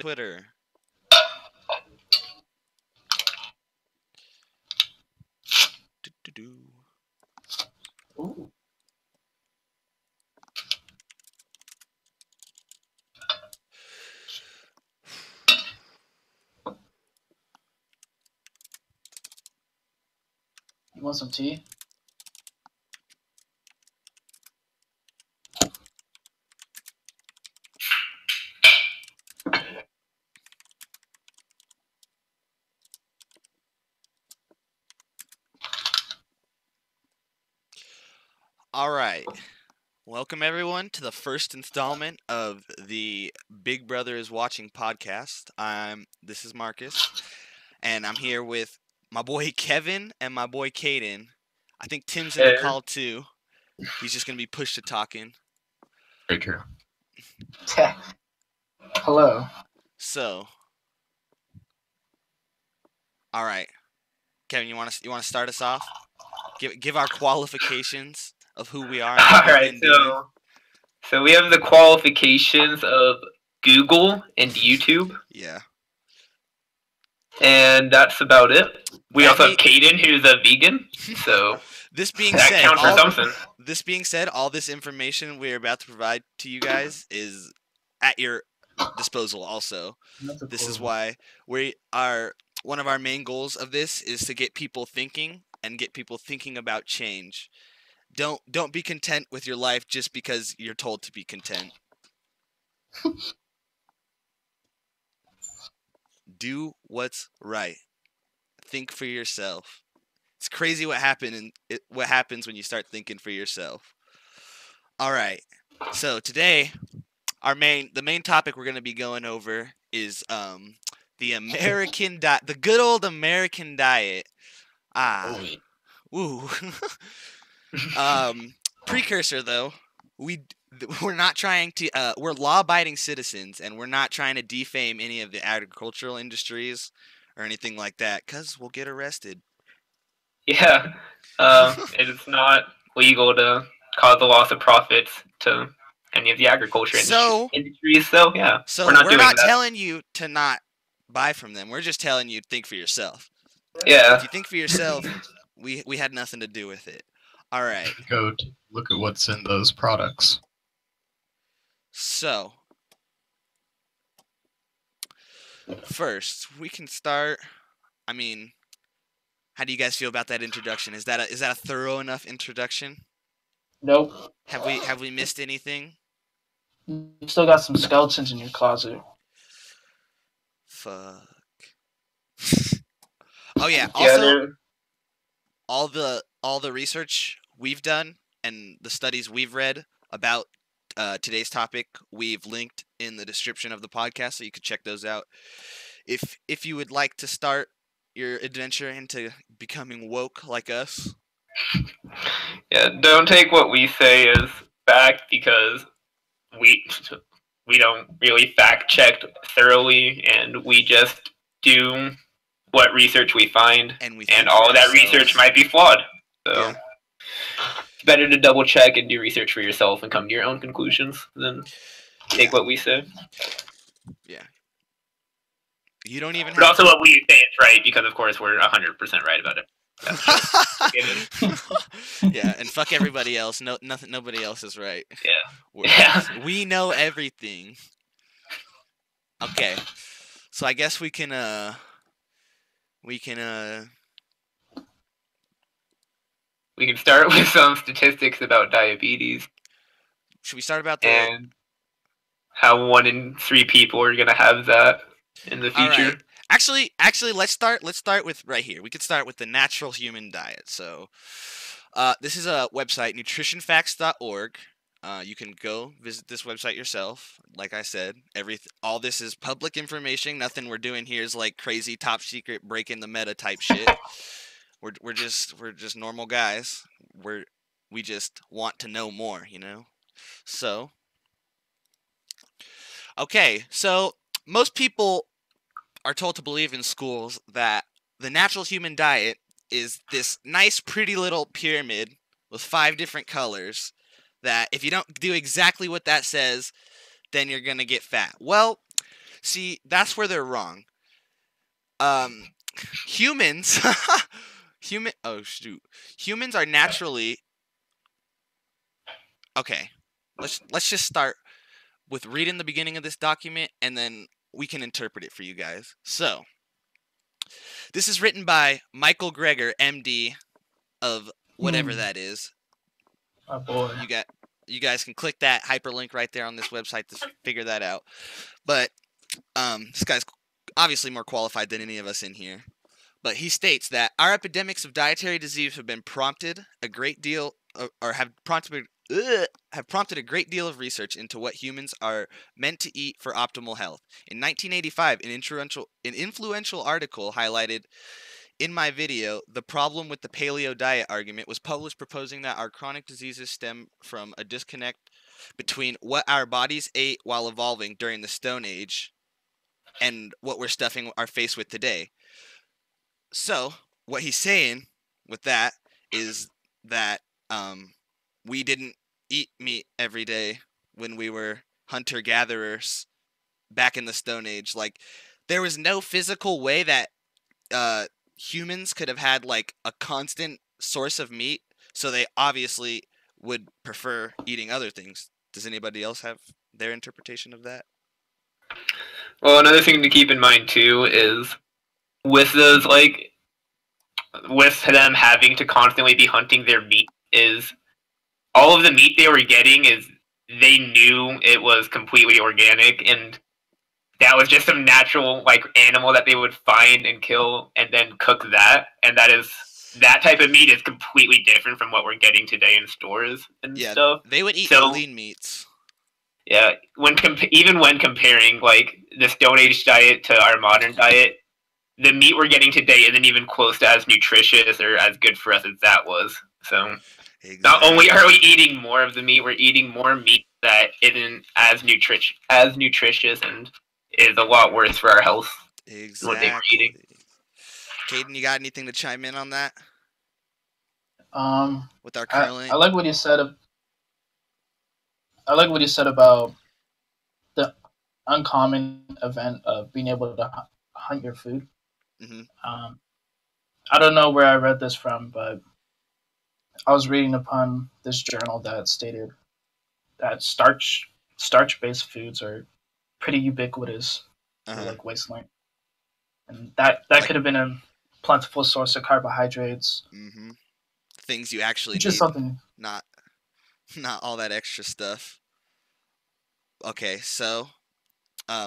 Twitter. Ooh. You want some tea? All right. Welcome, everyone, to the first installment of the Big Brother is Watching podcast. This is Marcus, and I'm here with my boy Kevin and my boy Caden. I think Tim's in the call too. He's just gonna be push to talking. Very true. Hello. So, all right, Kevin, you want to start us off? Give our qualifications of who we are. All right, so we have the qualifications of Google and YouTube. Yeah. And that's about it. We also have Caden, who's a vegan. So this being that said, counts for something. This being said, all this information we're about to provide to you guys is at your disposal. Also, this is why one of our main goals of this is to get people thinking and get people thinking about change. Don't be content with your life just because you're told to be content. Do what's right. Think for yourself. It's crazy what happens when you start thinking for yourself. All right. So today, the main topic we're going to be going over is the American diet, the good old American diet. Woo. Precursor though, we're not trying to we're law-abiding citizens, and we're not trying to defame any of the agricultural industries or anything like that, because we'll get arrested. Yeah, it's not legal to cause a loss of profits to any of the agriculture industries. So yeah, we're not telling you to not buy from them. We're just telling you think for yourself. Yeah. If you think for yourself, we had nothing to do with it. All right. Go look at what's in those products. So, first, we can start. I mean, how do you guys feel about that introduction? Is that a thorough enough introduction? Nope. Have we missed anything? You still got some skeletons in your closet. Fuck. Oh yeah. Also, all the research we've done and the studies we've read about today's topic, we've linked in the description of the podcast, so you could check those out. If you would like to start your adventure into becoming woke like us. Yeah, don't take what we say as fact, because we don't really fact check thoroughly, and we just do what research we find, and all of that research might be flawed. So yeah. It's better to double check and do research for yourself and come to your own conclusions than take what we say. Yeah. You don't even. But also, what we say is right, because of course we're 100% right about it. Yeah, and fuck everybody else. Nobody else is right. Yeah. We know everything. Okay, so I guess we can start with some statistics about diabetes. Should we start about and how 1 in 3 people are gonna have that in the future? Right. Actually, let's start with right here. We could start with the natural human diet. So, this is a website, nutritionfacts.org. You can go visit this website yourself. Like I said, all this is public information. Nothing we're doing here is like crazy top secret breaking the meta type shit. We're just normal guys. We just want to know more, you know. So, okay, so most people are told to believe in schools that the natural human diet is this nice, pretty little pyramid with 5 different colors that if you don't do exactly what that says, then you're going to get fat. Well, See, that's where they're wrong. Humans, humans are naturally okay. Let's just start with reading the beginning of this document, and then we can interpret it for you guys. So, this is written by Michael Greger, MD, of whatever that is. Oh boy. You guys can click that hyperlink right there on this website to figure that out. But this guy's obviously more qualified than any of us in here. But he states that our epidemics of dietary disease have been prompted a great deal, or have prompted a great deal of research into what humans are meant to eat for optimal health. In 1985, an influential article highlighted in my video, the problem with the paleo diet argument was published proposing that our chronic diseases stem from a disconnect between what our bodies ate while evolving during the Stone Age and what we're stuffing our face with today. So, what he's saying with that is that we didn't eat meat every day when we were hunter-gatherers back in the Stone Age. Like, there was no physical way that humans could have had like a constant source of meat, so they obviously would prefer eating other things. Does anybody else have their interpretation of that? Well, another thing to keep in mind too is with those with them having to constantly be hunting their meat, is all of the meat they were getting is they knew it was completely organic, and that was just some natural animal that they would find and kill and then cook that, and that type of meat is completely different from what we're getting today in stores and stuff. They would eat lean meats. Yeah, even when comparing the Stone Age diet to our modern diet, the meat we're getting today isn't even close to as nutritious or as good for us as that was. So Not only are we eating more of the meat, we're eating more meat that isn't as nutritious and is a lot worse for our health than what they were eating. Caden, you got anything to chime in on that? With our current, I like what you said. I like what you said about the uncommon event of being able to hunt your food. Mm-hmm. I don't know where I read this from, but I was reading upon this journal that stated that starch-based foods are pretty ubiquitous for wasteland, and that could have been a plentiful source of carbohydrates. Mm-hmm. Things you actually just need, something, not all that extra stuff. Okay, so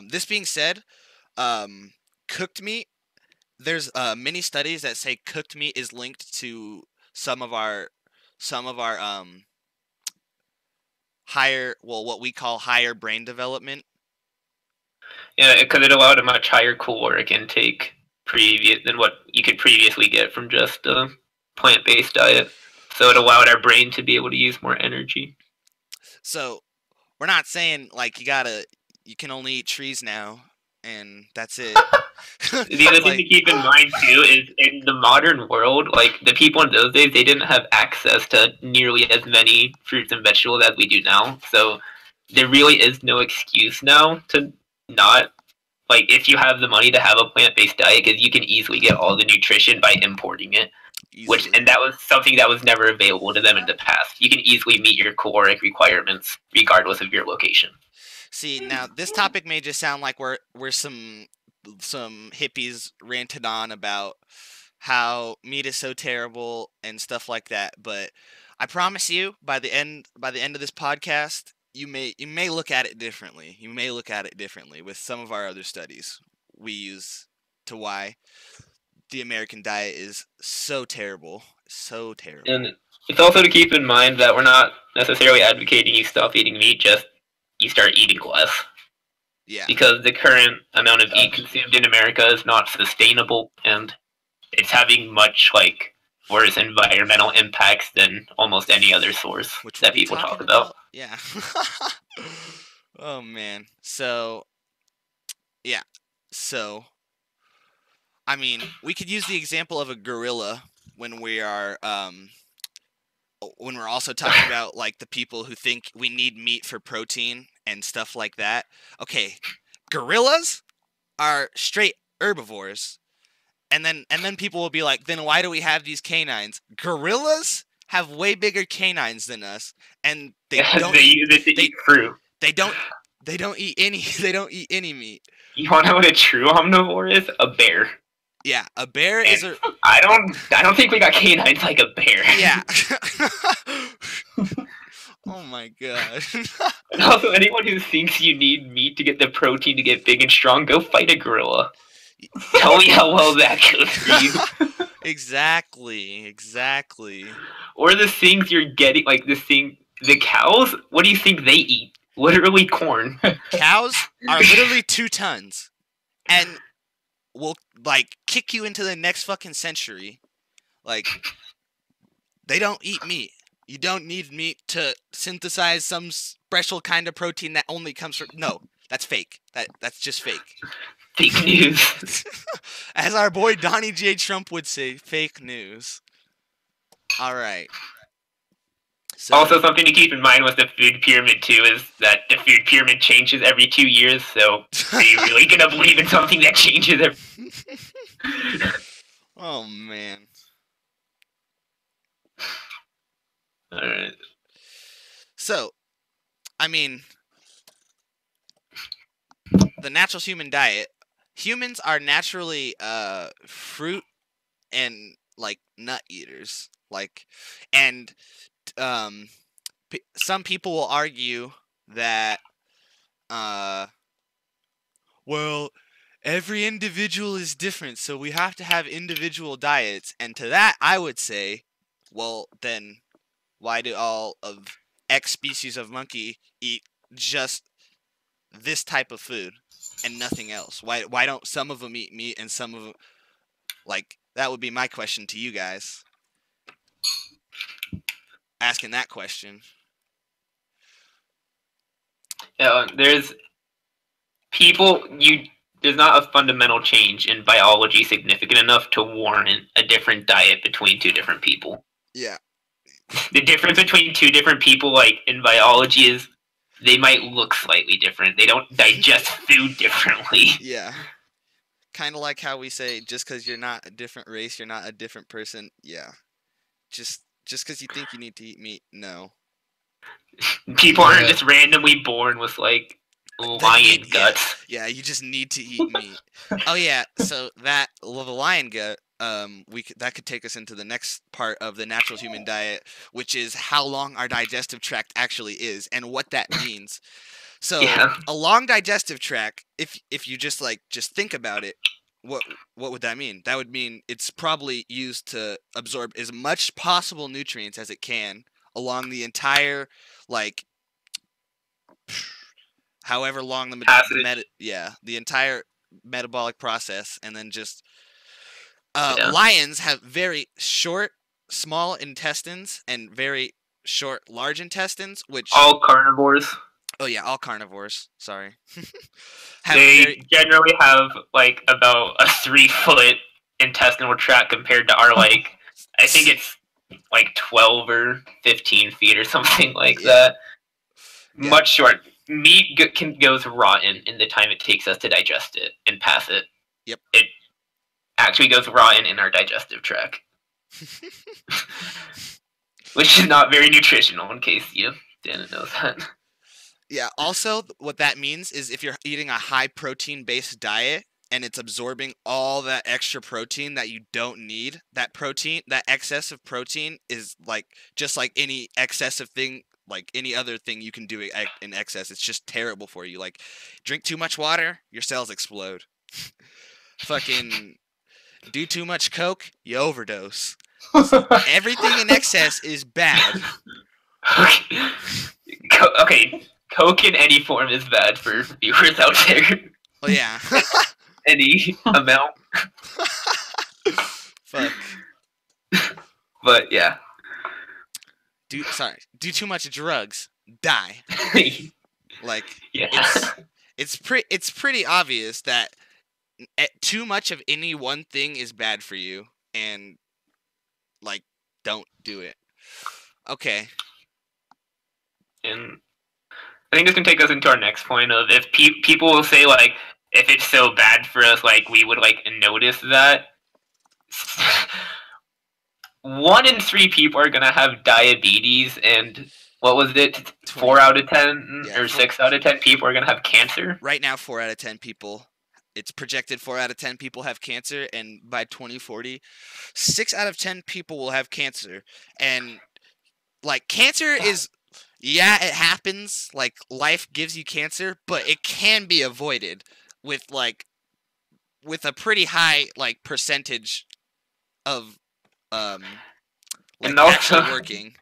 this being said, cooked meat. There's many studies that say cooked meat is linked to some of our higher, what we call higher brain development. Yeah, because it allowed a much higher caloric intake than what you could previously get from just a plant-based diet. So it allowed our brain to be able to use more energy. So we're not saying you can only eat trees now and that's it. The other thing to keep in mind too is in the modern world, the people in those days, they didn't have access to nearly as many fruits and vegetables as we do now. So there really is no excuse now to not, if you have the money to have a plant-based diet, because you can easily get all the nutrition by importing it. And that was something that was never available to them in the past. You can easily meet your caloric requirements regardless of your location. See, now this topic may just sound like we're some hippies ranted on about how meat is so terrible and stuff like that, but I promise you, by the end of this podcast, you may look at it differently. You may look at it differently with some of our other studies we use to why the American diet is so terrible. So terrible. And it's also to keep in mind that we're not necessarily advocating you stop eating meat, just you start eating less. Yeah. Because the current amount of meat consumed in America is not sustainable, and it's having much worse environmental impacts than almost any other source that people talk about. Yeah. Oh man. So yeah. So I mean, we could use the example of a gorilla when we are when we're also talking about the people who think we need meat for protein and stuff like that. Okay, gorillas are straight herbivores. And then people will be like, then why do we have these canines? Gorillas have way bigger canines than us, and they don't they use it to eat fruit. they don't eat any meat. You want to know what a true omnivore is? A bear. Yeah, a bear is a I don't think we got canines like a bear. yeah. Oh my god. And also, anyone who thinks you need meat to get the protein to get big and strong, go fight a gorilla. Tell me how well that goes for you. Exactly. Or the things you're getting, like the cows. What do you think they eat? Literally corn. Cows are literally 2 tons, and will like kick you into the next fucking century. Like, they don't eat meat. You don't need meat to synthesize some special kind of protein that only comes from. No, that's fake. That's just fake. Fake news. As our boy Donnie J. Trump would say, fake news. All right. So, Also, something to keep in mind with the food pyramid too is that the food pyramid changes every 2 years. So, are you really gonna believe in something that changes every? oh man. All right. So, I mean, the natural human diet. Humans are naturally fruit and like nut eaters. Like, and some people will argue that well, every individual is different, so we have to have individual diets. And to that, I would say, well, then why do all of X species of monkey eat just this type of food and nothing else? Why don't some of them eat meat and some of them, like, that would be my question to you guys. Asking that question. There's not a fundamental change in biology significant enough to warrant a different diet between 2 different people. Yeah. The difference between 2 different people, like in biology, is they might look slightly different. They don't digest food differently. Yeah. Kind of like how we say, just because you're not a different race, you're not a different person. Yeah. Just because you think you need to eat meat, no. People aren't just randomly born with like lion guts. Yeah, you just need to eat meat. Oh yeah, so the lion gut, that could take us into the next part of the natural human diet, which is how long our digestive tract actually is and what that means. So a long digestive tract, if you just think about it, what would that mean? That would mean it's probably used to absorb as much possible nutrients as it can along the entire, like, however long the entire metabolic process, and then just lions have very short small intestines and very short large intestines, which all carnivores. Oh yeah, all carnivores. Sorry. They generally have like about a 3-foot intestinal tract compared to our like I think it's like 12 or 15 feet or something like that. Yeah. Much short. Meat goes rotten in the time it takes us to digest it and pass it. Yep. It actually goes rotten in our digestive tract. Which is not very nutritional, in case you didn't know that. Yeah, also, what that means is if you're eating a high protein-based diet and it's absorbing all that extra protein that you don't need, that excessive protein is like just like any excessive thing, like any other thing you can do in excess. It's just terrible for you. Like, drink too much water, your cells explode. Fucking do too much Coke, you overdose. Everything in excess is bad. Okay. Coke in any form is bad for viewers out there. Oh yeah. Any amount. Fuck. But yeah. Do too much drugs, die. Like, yeah. It's pretty obvious that too much of any one thing is bad for you, and like, don't do it. Okay. And I think this can take us into our next point of if people will say, like, if it's so bad for us, like we would like notice that. 1 in 3 people are gonna have diabetes, and what was it? 4 out of 10 Yeah, or 6 out of 10 people are gonna have cancer. Right now, 4 out of 10 people. It's projected 4 out of 10 people have cancer, and by 2040, 6 out of 10 people will have cancer. And like cancer is, yeah, it happens. Like life gives you cancer, but it can be avoided with a pretty high like percentage of like And also, actually working.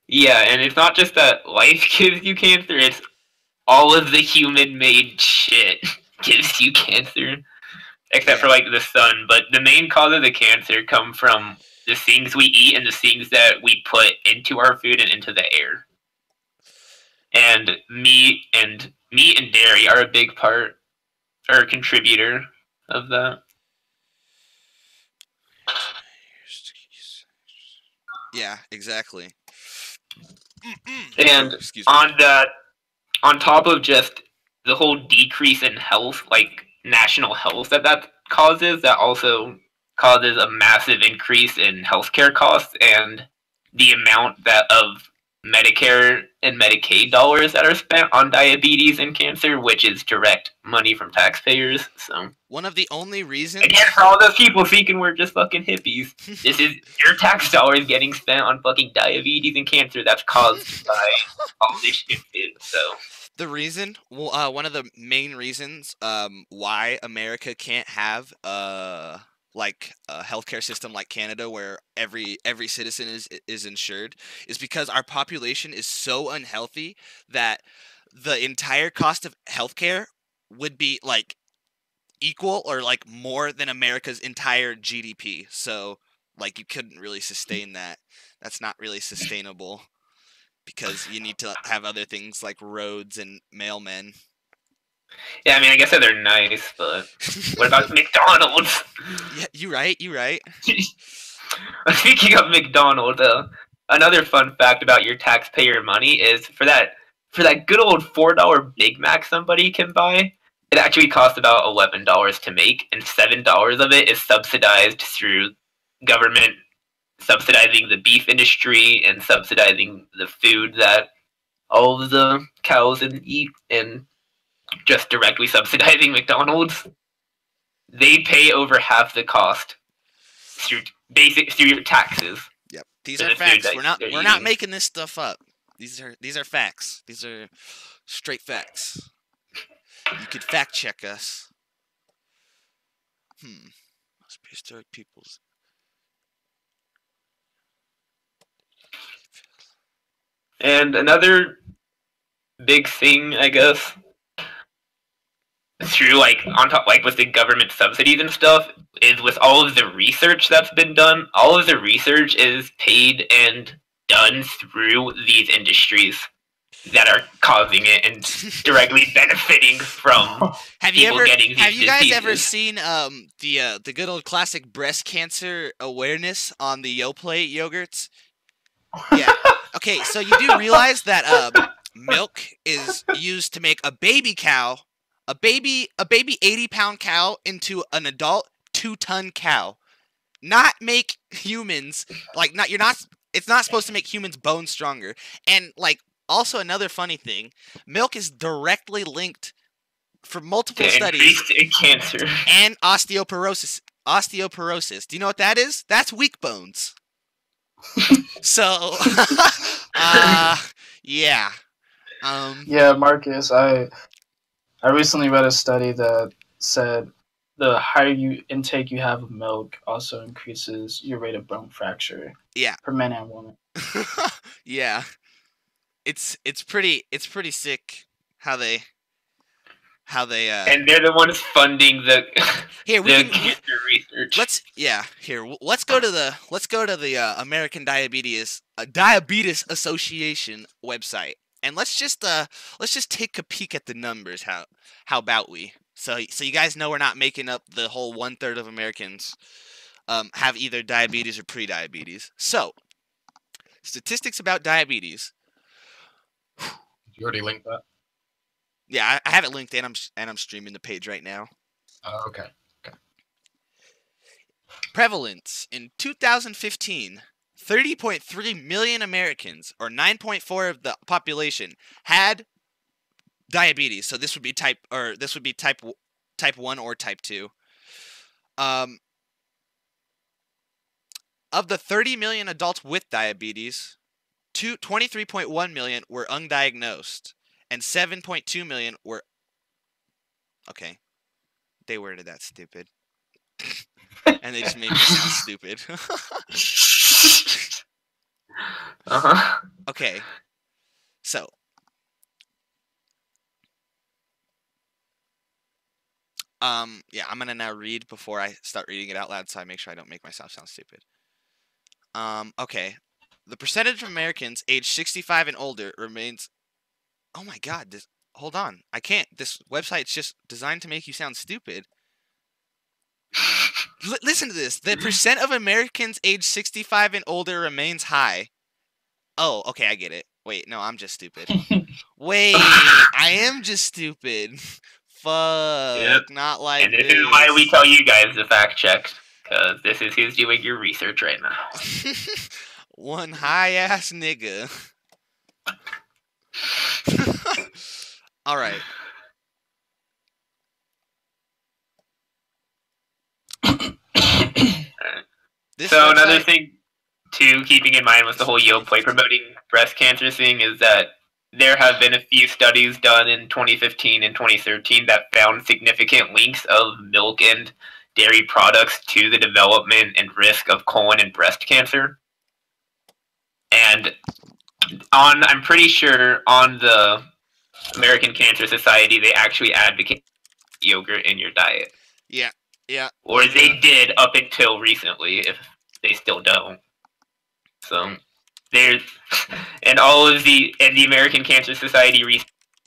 yeah, and it's not just that life gives you cancer; it's all of the human-made shit gives you cancer, except for like the sun. But the main cause of the cancer come from the things we eat and the things that we put into our food and into the air. And meat and dairy are a big part or a contributor of that. Yeah, exactly. And Excuse me. on that, on top of just the whole decrease in health, like national health that causes, that also causes a massive increase in healthcare costs and the amount that of Medicare and Medicaid dollars that are spent on diabetes and cancer, which is direct money from taxpayers. So one of the only reasons, again, for all those people thinking we're just fucking hippies, this is your tax dollars getting spent on fucking diabetes and cancer that's caused by all this shit. So the reason, one of the main reasons, why America can't have like a healthcare system like Canada, where every citizen is insured, is because our population is so unhealthy that the entire cost of healthcare would be like equal or like more than America's entire GDP. So like you couldn't really sustain that. That's not really sustainable because you need to have other things like roads and mailmen. yeah, I mean, I guess that they're nice, but what about McDonald's? Yeah, you right. Speaking of McDonald's, another fun fact about your taxpayer money is for that good old $4 Big Mac somebody can buy, it actually costs about $11 to make, and $7 of it is subsidized through government subsidizing the beef industry and subsidizing the food that all of the cows eat, and just directly subsidizing McDonald's. They pay over half the cost through your taxes. Yep, these are facts. We're not making this stuff up. These are facts. These are straight facts. You could fact check us. Must be historic peoples. And another big thing, I guess, through like on top, like with the government subsidies and stuff, is with all of the research that's been done. All of the research is paid and done through these industries that are causing it and directly benefiting from Have people getting these Have you guys diseases. ever seen the good old classic breast cancer awareness on the YoPlate yogurts? Yeah. Okay, so you do realize that milk is used to make a baby cow, a baby 80-pound cow into an adult 2-ton cow. Not make humans it's not supposed to make humans bone stronger. And like also another funny thing, milk is directly linked for multiple studies in cancer and osteoporosis. Do you know what that is? That's weak bones. So, yeah. Yeah, Marcus, I recently read a study that said the higher intake you have of milk also increases your rate of bone fracture. Yeah. For men and women. Yeah. It's pretty sick how they and they're the ones funding the cancer research. Let's go to the American Diabetes Association website, and let's just take a peek at the numbers. How about we? So you guys know we're not making up the whole 1/3 of Americans have either diabetes or pre-diabetes. So statistics about diabetes. Did you already link that? Yeah, I have it linked in. I'm streaming the page right now. Oh, okay. Prevalence in 2015. 30.3 million Americans, or 9.4 of the population, had diabetes. So this would be type 1 or type 2. Of the 30 million adults with diabetes, 23.1 million were undiagnosed, and 7.2 million were. Okay, they worded that stupid, and they just made me sound stupid. Okay, so yeah, I'm gonna now read before I start reading it out loud, so I make sure I don't make myself sound stupid. Okay, the percentage of Americans aged 65 and older remains. Oh my God! Hold on, I can't. This website's just designed to make you sound stupid. Listen to this. The percent of Americans aged 65 and older remains high. Oh, okay, I get it. Wait, no, I'm just stupid. Wait, I am just stupid. Fuck, Yep. not like And this is why we tell you guys to fact check, because this is who's doing your research right now. One high-ass nigga. All right. So another thing, too, keeping in mind with the whole Yoplait promoting breast cancer thing is that there have been a few studies done in 2015 and 2013 that found significant links of milk and dairy products to the development and risk of colon and breast cancer. And I'm pretty sure on the American Cancer Society, they actually advocate yogurt in your diet. Yeah. Or they did up until recently, if they still don't. So there's and the American Cancer Society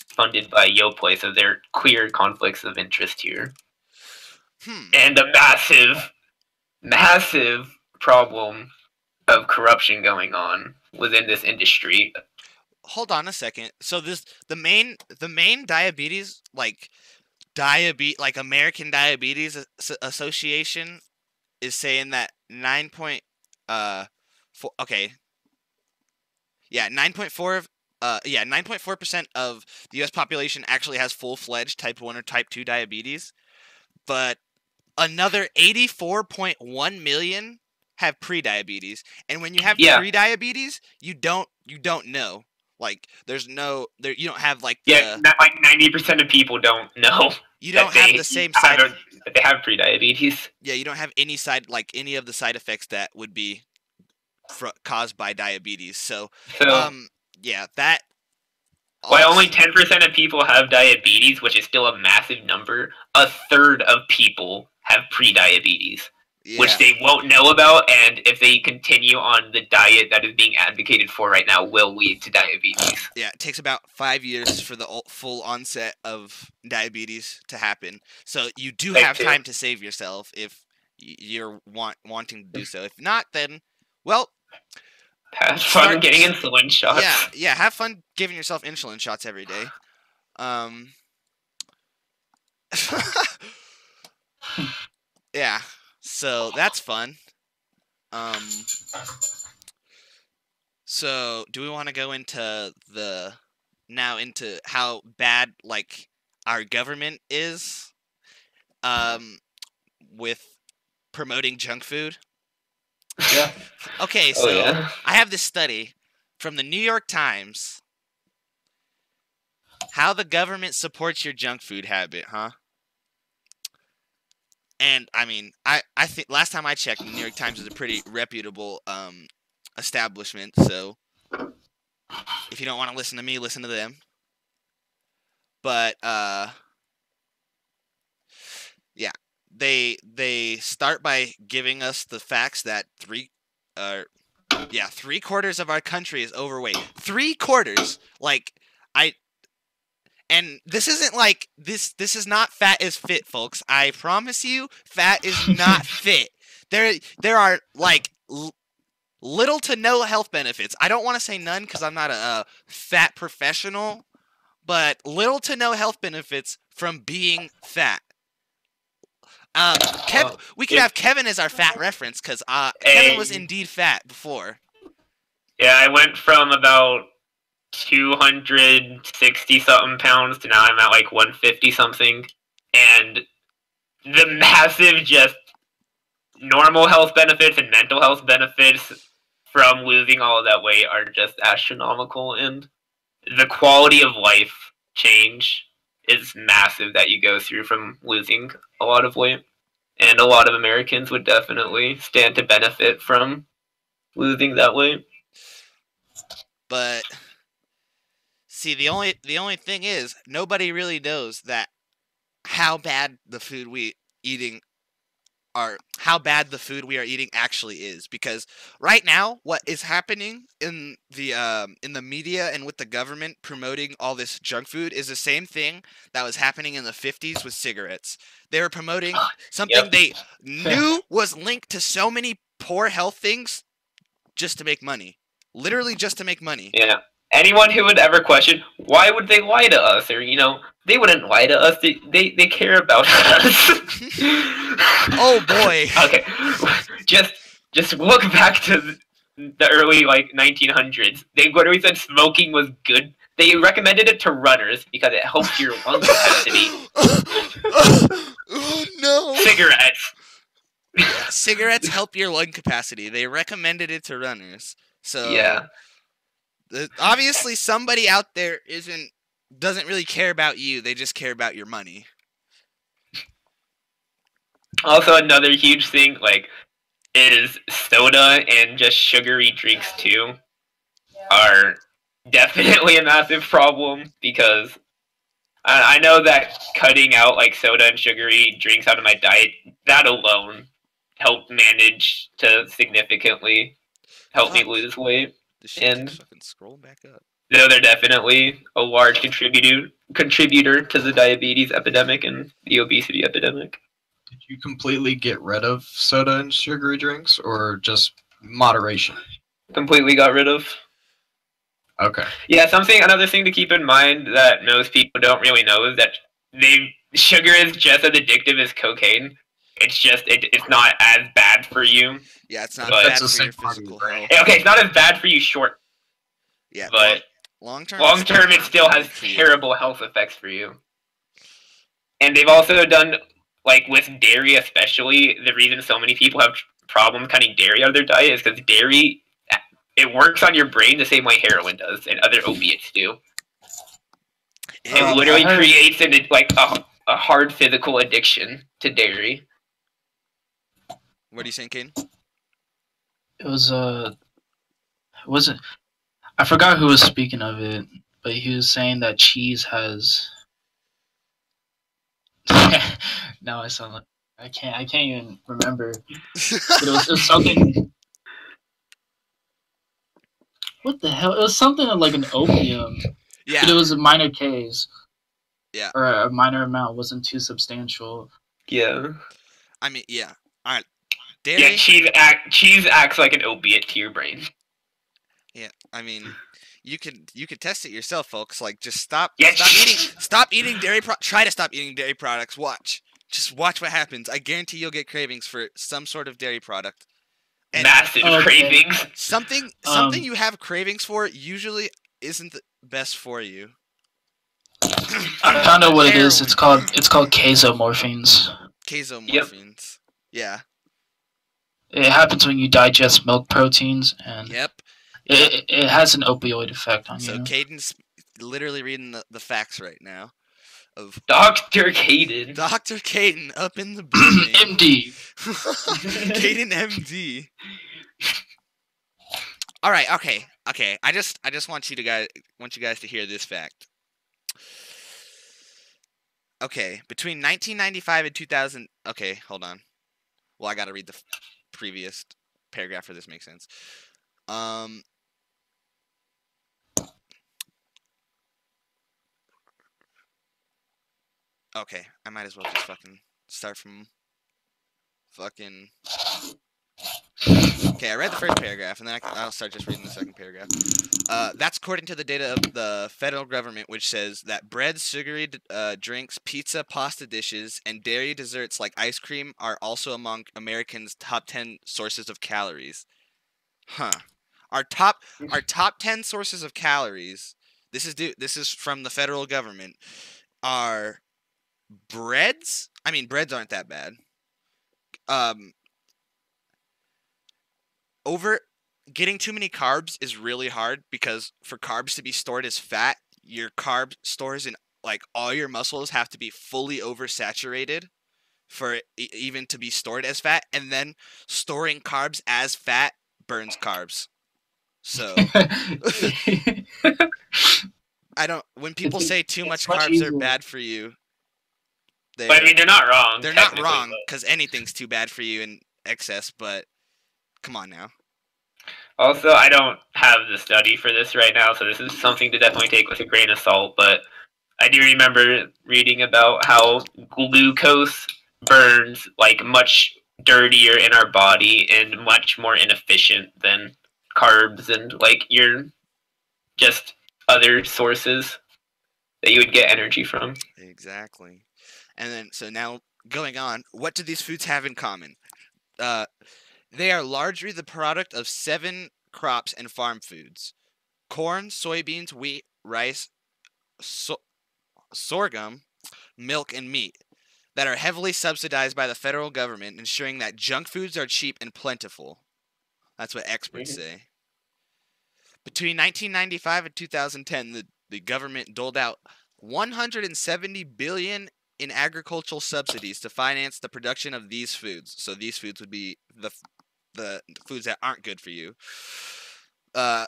funded by Yoplait, so there are clear conflicts of interest here. And a massive problem of corruption going on within this industry. Hold on a second. So the main diabetes like American Diabetes Association is saying that 9.4 9.4% of the US population actually has full-fledged type 1 or type 2 diabetes, but another 84.1 million have pre-diabetes. And when you have pre-diabetes, you don't know. Like you don't have like like 90% of people don't know. You don't have the same side. That they have pre-diabetes. Yeah, you don't have any of the side effects that would be caused by diabetes. So yeah, that. While only 10% of people have diabetes, which is still a massive number, a third of people have pre-diabetes. Yeah. Which they won't know about, and if they continue on the diet that is being advocated for right now, will lead to diabetes. Yeah, it takes about 5 years for the full onset of diabetes to happen. So you do have time to save yourself if you're wanting to do so. If not, then, well... Have fun getting insulin shots. Yeah, have fun giving yourself insulin shots every day. Yeah. So that's fun. So do we want to go into how bad like our government is with promoting junk food? Yeah. Okay, so I have this study from the New York Times. How the government supports your junk food habit, huh? And I mean, I think last time I checked, the New York Times is a pretty reputable establishment. So if you don't want to listen to me, listen to them. But yeah, they start by giving us the facts that 3/4 of our country is overweight. 3/4, And this isn't like this is not fat is fit, folks. I promise you, fat is not fit. There are like little to no health benefits. I don't want to say none because I'm not a fat professional, but little to no health benefits from being fat. We could have Kevin as our fat reference because Kevin was indeed fat before. Yeah, I went from about 260 something pounds to now I'm at like 150 something, and the massive just normal health benefits and mental health benefits from losing all of that weight are just astronomical, and the quality of life change is massive that you go through from losing a lot of weight, and a lot of Americans would definitely stand to benefit from losing that weight. But see, the only thing is nobody really knows that how bad the food we are eating actually is, because right now what is happening in the media and with the government promoting all this junk food is the same thing that was happening in the 50s with cigarettes. They were promoting something they knew was linked to so many poor health things just to make money. Literally just to make money. Yeah. Anyone who would ever question, why would they lie to us? Or, they wouldn't lie to us. They care about us. Oh, boy. Okay. Just look back to the early, 1900s. They literally said smoking was good. They recommended it to runners because it helps your lung capacity. Oh, no. Cigarettes. Cigarettes help your lung capacity. They recommended it to runners. So yeah. Obviously somebody out there doesn't really care about you. They just care about your money. Also, another huge thing is soda and just sugary drinks too are definitely a massive problem, because I know that cutting out soda and sugary drinks out of my diet, that alone helped manage to significantly help me lose weight. And fucking scroll back up. They're definitely a large contributor to the diabetes epidemic and the obesity epidemic. Did you completely get rid of soda and sugary drinks, or just moderation? Completely got rid of. Okay. Yeah, another thing to keep in mind that most people don't really know is that sugar is just as addictive as cocaine. It's just it's not as bad for you. Yeah, it's not bad for your physical health. Okay, it's not as bad for you short. Yeah, but long term it still has terrible health effects for you. And they've also done, with dairy especially, the reason so many people have problems cutting dairy out of their diet is because dairy, it works on your brain the same way heroin does and other opiates do. It literally creates a hard physical addiction to dairy. What are you saying, Caden? I forgot who was speaking of it, but he was saying that cheese has. Now I sound like I can't even remember. But it was something. What the hell? It was something like an opium. Yeah. But it was a minor case. Yeah. Or a minor amount, wasn't too substantial. Yeah. I mean, yeah. All right. Dairy. Yeah, cheese acts like an opiate to your brain. Yeah, I mean, you could test it yourself, folks. Just stop eating dairy. Try to stop eating dairy products. Just watch what happens. I guarantee you'll get cravings for some sort of dairy product. And massive cravings. Something you have cravings for usually isn't the best for you. I found out what it is. It's called casomorphines. Casomorphines. Yep. Yeah. It happens when you digest milk proteins, and yep. It has an opioid effect on you. So Caden's literally reading the facts right now. Of Dr. Caden. Dr. Caden up in the building. MD. Caden MD. All right, okay. I just want you guys to hear this fact. Okay, between 1995 and 2000. Okay, hold on. Well, I got to read the previous paragraph for this makes sense. Okay, I might as well just fucking start from fucking Okay, I read the first paragraph, and then I'll start just reading the second paragraph. That's according to the data of the federal government, which says that bread, sugary drinks, pizza, pasta dishes, and dairy desserts like ice cream are also among Americans' top 10 sources of calories. Huh. Our top 10 sources of calories. This is from the federal government. Are breads? I mean, breads aren't that bad. Getting too many carbs is really hard because for carbs to be stored as fat, your carb stores in like all your muscles have to be fully oversaturated for it even to be stored as fat, and then storing carbs as fat burns carbs. So when people say too much carbs are bad for you, but I mean they're not wrong. They're not wrong because anything's too bad for you in excess, but come on now. Also, I don't have the study for this right now, so this is something to definitely take with a grain of salt, but I do remember reading about how glucose burns like much dirtier in our body and much more inefficient than carbs and like your just other sources that you would get energy from. Exactly. And then, so now going on, what do these foods have in common? They are largely the product of 7 crops and farm foods: corn, soybeans, wheat, rice, sorghum, milk, and meat that are heavily subsidized by the federal government, ensuring that junk foods are cheap and plentiful. That's what experts say. Between 1995 and 2010, the government doled out $170 billion in agricultural subsidies to finance the production of these foods. So these foods would be the foods that aren't good for you. The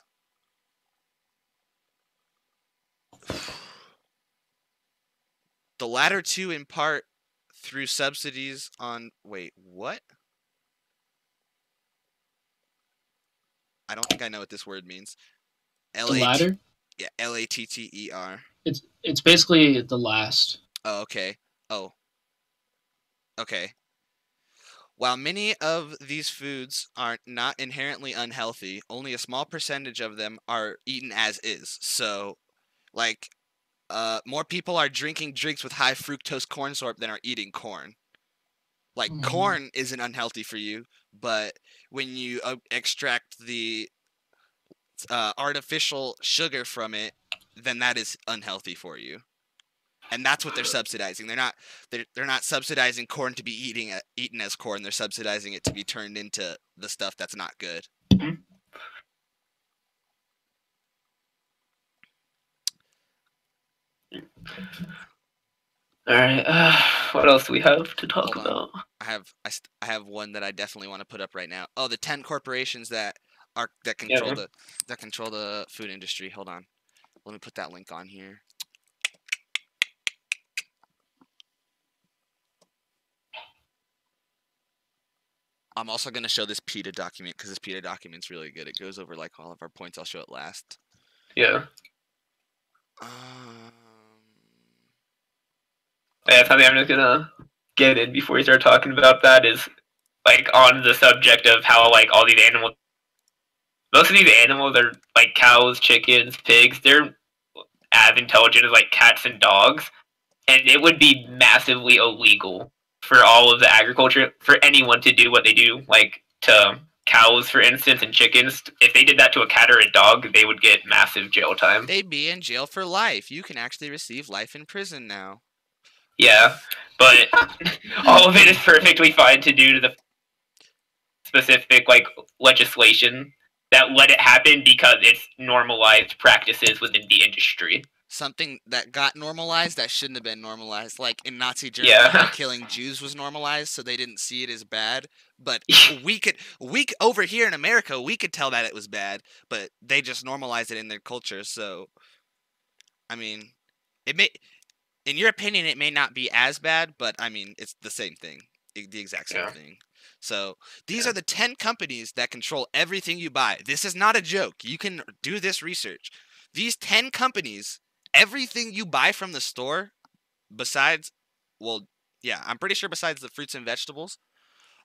latter two in part through subsidies on... Wait, what? I don't think I know what this word means. The latter? Yeah, Latter. It's basically the last. Oh, okay. Oh. Okay. While many of these foods are not inherently unhealthy, only a small percentage of them are eaten as is. So, like, more people are drinking drinks with high fructose corn syrup than are eating corn. Like, corn isn't unhealthy for you, but when you extract the artificial sugar from it, then that is unhealthy for you. And that's what they're subsidizing. They're not subsidizing corn to be eaten as corn. They're subsidizing it to be turned into the stuff that's not good. All right. What else do we have to talk about? I have one that I definitely want to put up right now. Oh, the 10 corporations that control the food industry. Hold on. Let me put that link on here. I'm also going to show this PETA document because this PETA document's really good. It goes over like all of our points. I'll show it last. Yeah. Yeah, something I'm just gonna get in before we start talking about that is like on the subject of how like all these animals, most of these animals are like cows, chickens, pigs. They're as intelligent as like cats and dogs, and it would be massively illegal for all of the agriculture for anyone to do what they do, like to cows, for instance, and chickens. If they did that to a cat or a dog, they would get massive jail time. They'd be in jail for life. You can actually receive life in prison now. Yeah, but all of it is perfectly fine to do to the specific like legislation that let it happen because it's normalized practices within the industry. Something that got normalized that shouldn't have been normalized. Like in Nazi Germany, how killing Jews was normalized, so they didn't see it as bad. But we over here in America, we could tell that it was bad, but they just normalized it in their culture. So, I mean, in your opinion, it may not be as bad, but I mean, it's the same thing, the exact same thing. So these are the 10 companies that control everything you buy. This is not a joke. You can do this research. These 10 companies, everything you buy from the store, besides, well, yeah, I'm pretty sure besides the fruits and vegetables,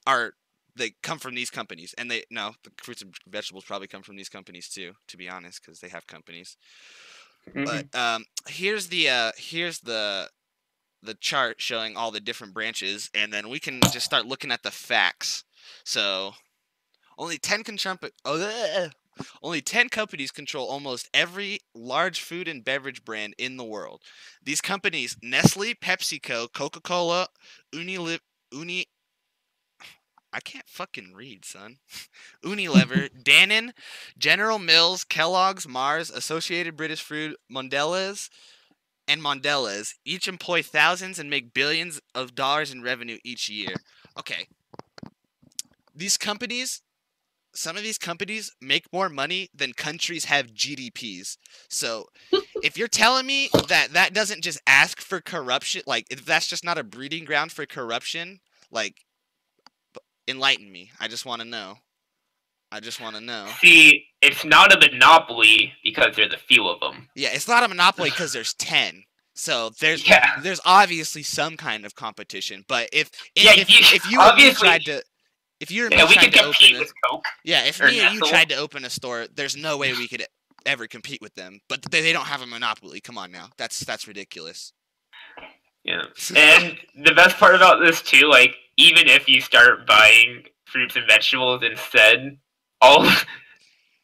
are they come from these companies, and the fruits and vegetables probably come from these companies too, to be honest, because they have companies. But here's the chart showing all the different branches, and then we can just start looking at the facts. So only 10 only 10 companies control almost every large food and beverage brand in the world. These companies: Nestle, PepsiCo, Coca-Cola, I can't fucking read, son. Unilever, Danone, General Mills, Kellogg's, Mars, Associated British Food, Mondelez, and Mondelez each employ thousands and make billions of dollars in revenue each year. Okay. Some of these companies make more money than countries have GDPs. So, if you're telling me that doesn't just ask for corruption, like, if that's just not a breeding ground for corruption, like, enlighten me. I just want to know. See, it's not a monopoly because there's a few of them. Yeah, it's not a monopoly because there's 10. So there's obviously some kind of competition. But if you and me tried to compete with Coke. Yeah, if me and you tried to open a store, there's no way we could ever compete with them. But they don't have a monopoly. Come on now, that's ridiculous. Yeah, and the best part about this too, like, even if you start buying fruits and vegetables instead, all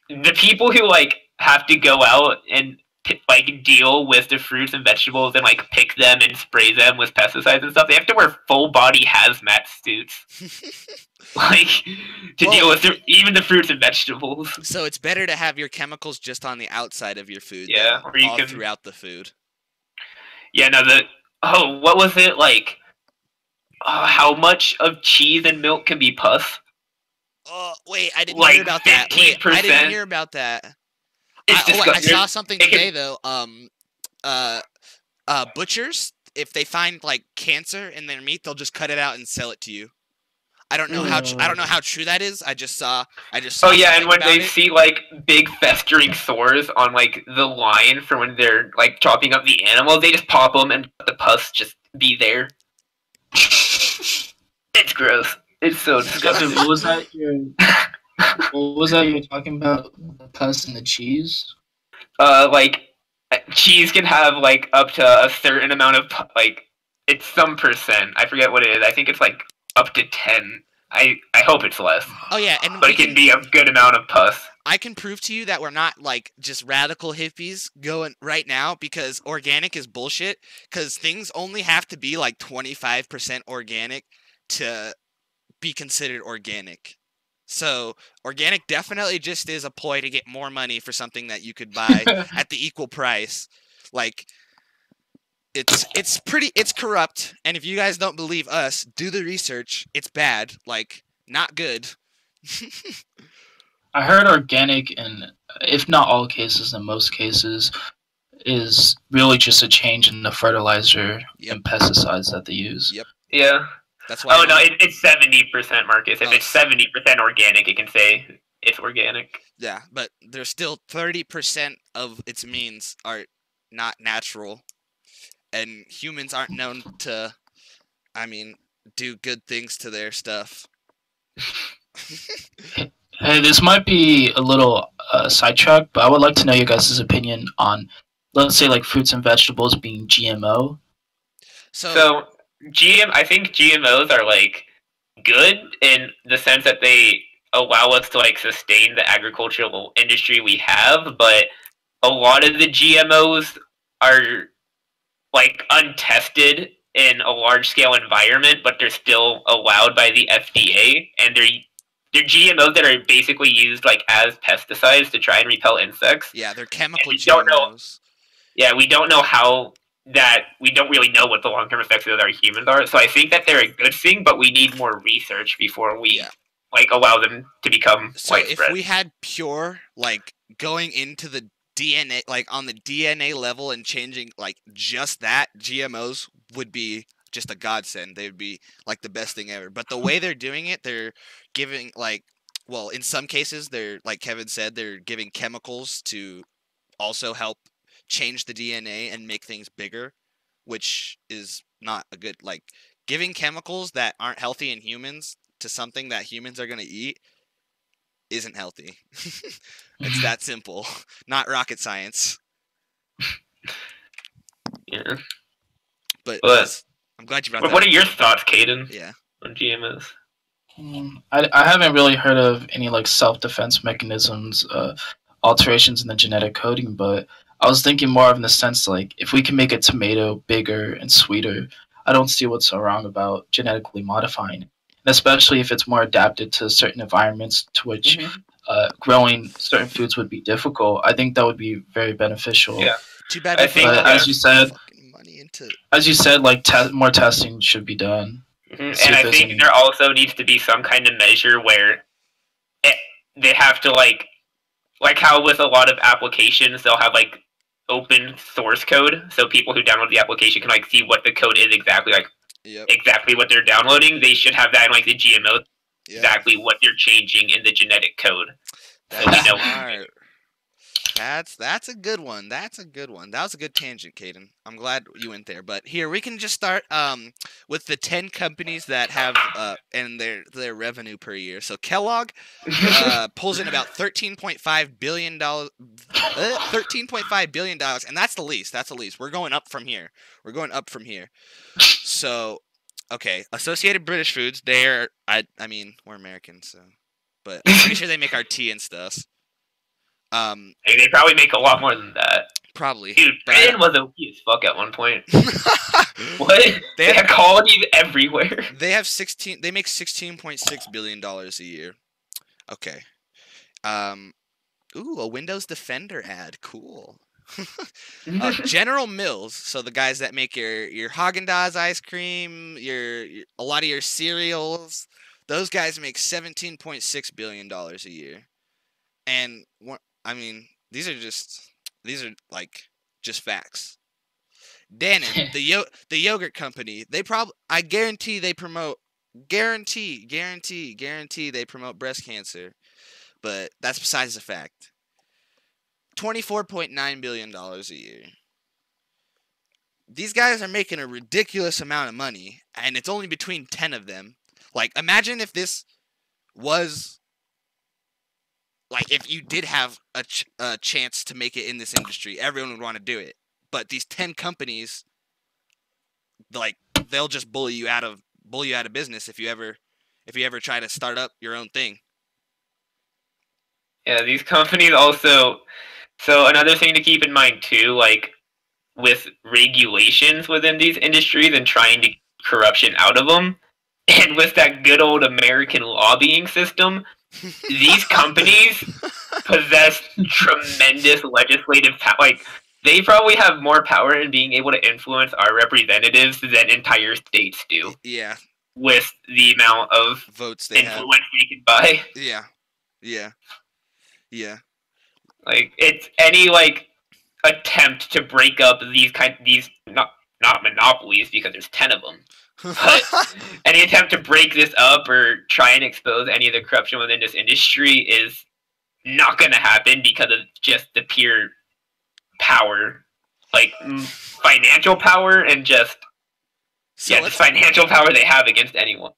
the people who like have to go out and like deal with the fruits and vegetables and like pick them and spray them with pesticides and stuff, they have to wear full body hazmat suits, like deal with even the fruits and vegetables. So it's better to have your chemicals just on the outside of your food, yeah, or you can throughout the food. Yeah, no, what was it like? How much of cheese and milk can be pus? Oh, wait, I didn't hear about that. Wait, I didn't hear about that. I saw something today though. Butchers, if they find like cancer in their meat, they'll just cut it out and sell it to you. I don't know how true that is. I just saw. Oh yeah, and when they see like big festering sores on like the line for when they're like chopping up the animal, they just pop them and let the pus just be there. It's gross. It's so disgusting. What was that you're talking about? The pus and the cheese? Like cheese can have like up to a certain amount of like, it's some percent. I forget what it is. I think it's like up to 10. I hope it's less. Oh yeah, but it can be a good amount of pus. I can prove to you that we're not like just radical hippies going right now, because organic is bullshit. Because things only have to be like 25% organic to be considered organic. So organic definitely just is a ploy to get more money for something that you could buy at the equal price. Like, it's corrupt, and if you guys don't believe us, do the research. It's bad, like, not good. I heard organic, in if not all cases, in most cases, is really just a change in the fertilizer and pesticides that they use. Yep. Yeah. That's why. Oh no, it's 70%, Marcus. If it's 70% organic, it can say it's organic. Yeah, but there's still 30% of its means are not natural, and humans aren't known to, do good things to their stuff. Hey, this might be a little sidetrack, but I would like to know your guys' opinion on, let's say, like fruits and vegetables being GMO. So I think GMOs are like good in the sense that they allow us to like sustain the agricultural industry we have, but a lot of the GMOs are like untested in a large scale environment, but they're still allowed by the FDA, and they're GMOs that are basically used like as pesticides to try and repel insects. Yeah, they're chemical GMOs. We don't know how we don't really know what the long-term effects of our humans are. So I think that they're a good thing, but we need more research before we like allow them to become widespread. If we had pure, like, going into the DNA, like on the DNA level and changing like just that, GMOs would be just a godsend. They would be like the best thing ever. But the way they're doing it, they're giving in some cases, they're, like Kevin said, they're giving chemicals to also help change the DNA and make things bigger, which is not a good, like, giving chemicals that aren't healthy in humans to something that humans are gonna eat isn't healthy. It's that simple. Not rocket science. Yeah. But But I'm glad you brought that what up. are your thoughts, Caden, Yeah. on GMOs? I haven't really heard of any like self-defense mechanisms, alterations in the genetic coding, but I was thinking more of in the sense like if we can make a tomato bigger and sweeter, I don't see what's so wrong about genetically modifying it, and especially if it's more adapted to certain environments to which growing certain foods would be difficult. I think that would be very beneficial. Yeah. Too bad I we put think all But that as you said, fucking money into. like more testing should be done. And See if I there's think any- there also needs to be some kind of measure where they have to like how with a lot of applications they'll have like open source code, so people who download the application can like see what the code is exactly, like Yep. exactly what they're downloading. They should have that in like the GMO, Yep. exactly what they're changing in the genetic code. That's we know. smart. That's a good one. That's a good one. That was a good tangent, Caden. I'm glad you went there. But here we can just start with the 10 companies that have and their revenue per year. So Kellogg pulls in about $13.5 billion, $13.5 billion, and that's the least. That's the least. We're going up from here. So, okay, Associated British Foods. I mean, we're Americans, so, but I'm pretty sure they make our tea and stuff. Hey, they probably make a lot more than that. Probably. Dude, Britain was OP as fuck at one point. What? What? They have colonies everywhere. They have 16. They make $16.6 billion a year. Okay. Ooh, a Windows Defender ad. Cool. General Mills, so the guys that make your Haagen-Dazs ice cream, a lot of your cereals, those guys make $17.6 billion a year. And I mean, these are like just facts. Dannon, the yogurt company, I guarantee they promote guarantee they promote breast cancer. But that's besides the fact. $24.9 billion a year. These guys are making a ridiculous amount of money, and it's only between 10 of them. Like, imagine if this was, like, if you did have a chance to make it in this industry, everyone would want to do it. But these 10 companies, like, they'll just bully you out of business if you ever try to start up your own thing. Yeah, these companies also. So another thing to keep in mind too, like with regulations within these industries and trying to get corruption out of them, and with that good old American lobbying system, these companies possess tremendous legislative power. Like, they probably have more power in being able to influence our representatives than entire states do. Yeah. With the amount of votes they have. influence they can buy. Yeah. Like, it's any like attempt to break up these not monopolies, because there's 10 of them. But any attempt to break this up or try and expose any of the corruption within this industry is not going to happen because of just the pure power, like financial power, and just the financial power they have against anyone.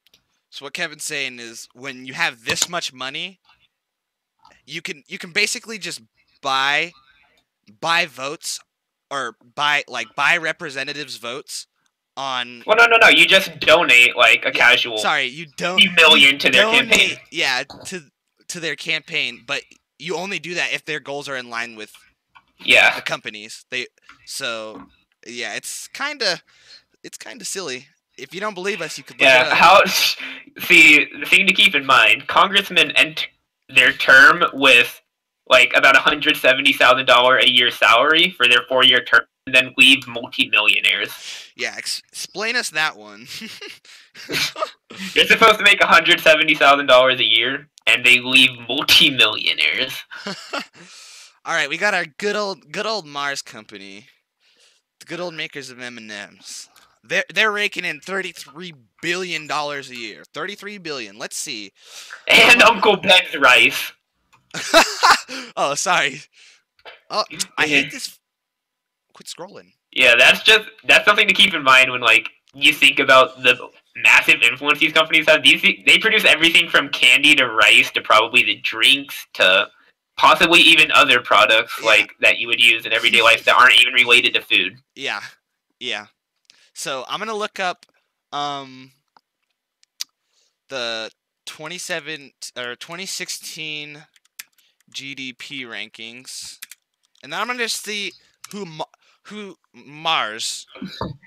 So what Kevin's saying is, when you have this much money, you can basically just buy votes, or buy representatives' votes on. Well, no. You just donate like a casual. Sorry, you don't. $50 million to their campaign. Yeah, to their campaign, but you only do that if their goals are in line with the companies. It's kind of silly. If you don't believe us, you could look it up. See, the thing to keep in mind: congressmen enter their term with like about $170,000 a year salary for their 4-year term, and then leave multi-millionaires. Yeah, explain us that one. They're supposed to make $170,000 a year, and they leave multi-millionaires. All right, we got our good old Mars company, the good old makers of M&Ms. They're raking in $33 billion a year. $33 billion. Let's see. And Uncle Ben's rice. Oh, sorry. Oh, I hate this. Quit scrolling. Yeah, that's something to keep in mind when like you think about the massive influence these companies have, they produce everything from candy to rice to probably the drinks to possibly even other products like that you would use in everyday life that aren't even related to food. Yeah. So I'm gonna look up the 2016 GDP rankings, and then I'm gonna see who Mars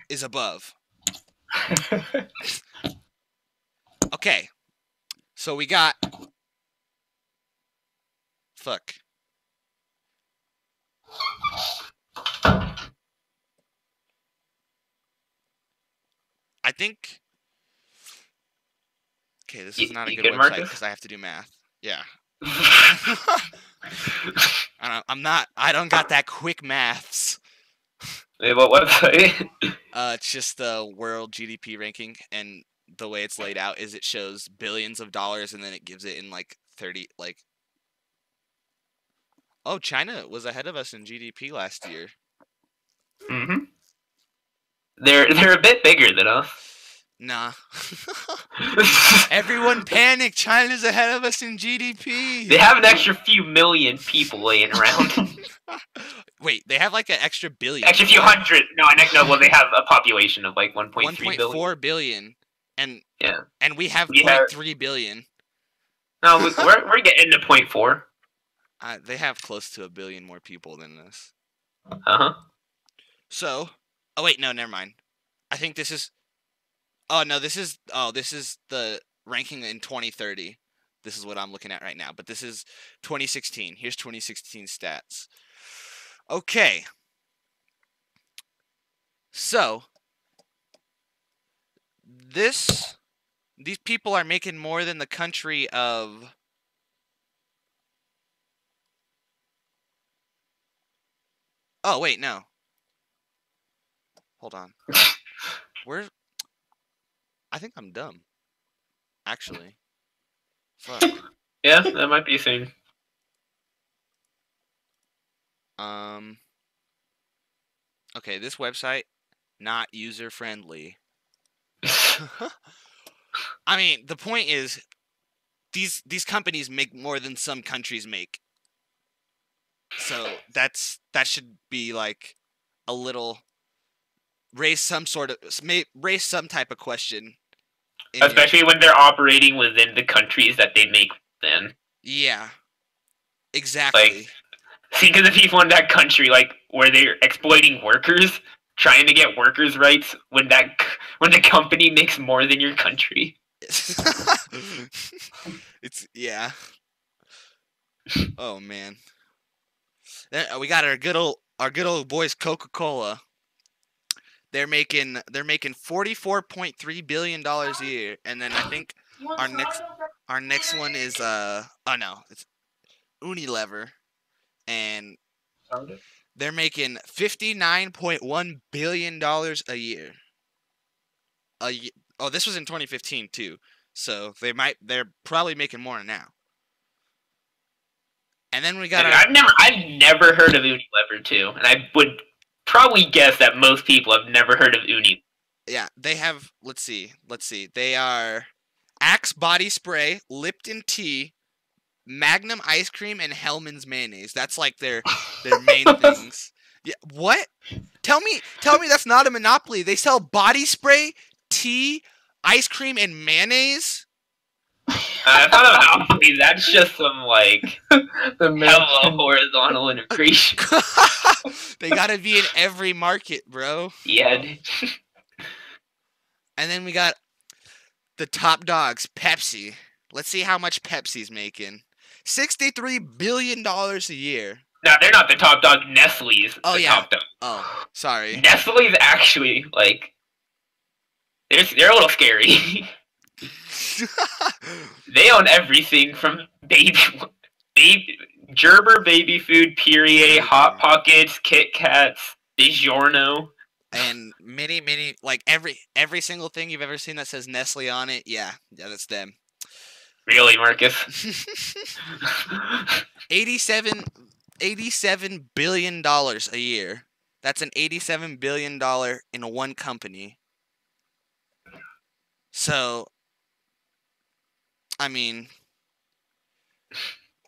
is above. Okay, so we got fuck. I think. Okay, this is not a good website because I have to do math. Yeah. I don't got that quick maths. Wait, what website? It's just the world GDP ranking, and the way it's laid out is it shows billions of dollars, and then it gives it in like 30 like. Oh, China was ahead of us in GDP last year. Mm-hmm. They're a bit bigger than us. Nah. Everyone panic! China's ahead of us in GDP. They have an extra few million people laying around. Wait, they have like an extra billion. Extra few hundred. No, well, they have a population of like 1.3 billion. 1.4 billion. And we have 0.3 billion. No, we're getting to 0.4. They have close to 1 billion more people than us. Uh-huh. So, oh wait, no, never mind. I think this is. Oh no, this is the ranking in 2030. This is what I'm looking at right now, but this is 2016. Here's 2016 stats. Okay. So, these people are making more than the country of Oh, wait, no. Hold on. I think I'm dumb. Actually. Fuck. Yeah, that might be a thing. Okay, this website, not user-friendly. I mean, the point is, these companies make more than some countries make. So that should be like a little raise some type of question. Especially when they're operating within the countries that they make then. Yeah. Exactly. Like, think of the people in that country, like, where they're exploiting workers, trying to get workers' rights when the company makes more than your country. Yeah. Oh man. Then we got our good old boys Coca-Cola. They're making $44.3 billion a year, and then I think our next one is it's Unilever, and they're making $59.1 billion a year. Oh, this was in 2015 too, so they're probably making more now. And then we got I've never heard of Unilever too, and I would probably guess that most people have never heard of Uni. Yeah, they have. Let's see. They are Axe body spray, Lipton tea, Magnum ice cream, and Hellmann's mayonnaise. That's like their main things. Yeah. What? Tell me that's not a monopoly. They sell body spray, tea, ice cream, and mayonnaise. That's not a monopoly. That's just some like hella horizontal integration. They gotta be in every market, bro. Yeah. And then we got the top dogs, Pepsi. Let's see how much Pepsi's making. $63 billion a year. No, they're not the top dog. Nestle's the top dog. Oh, sorry. Nestle's actually, like, they're a little scary. They own everything from Gerber baby food, Perrier, Hot Pockets, Kit Kats, DiGiorno. And many, like every single thing you've ever seen that says Nestle on it, yeah, that's them. Really, Marcus? $87 billion a year. That's an $87 billion in one company. So, I mean,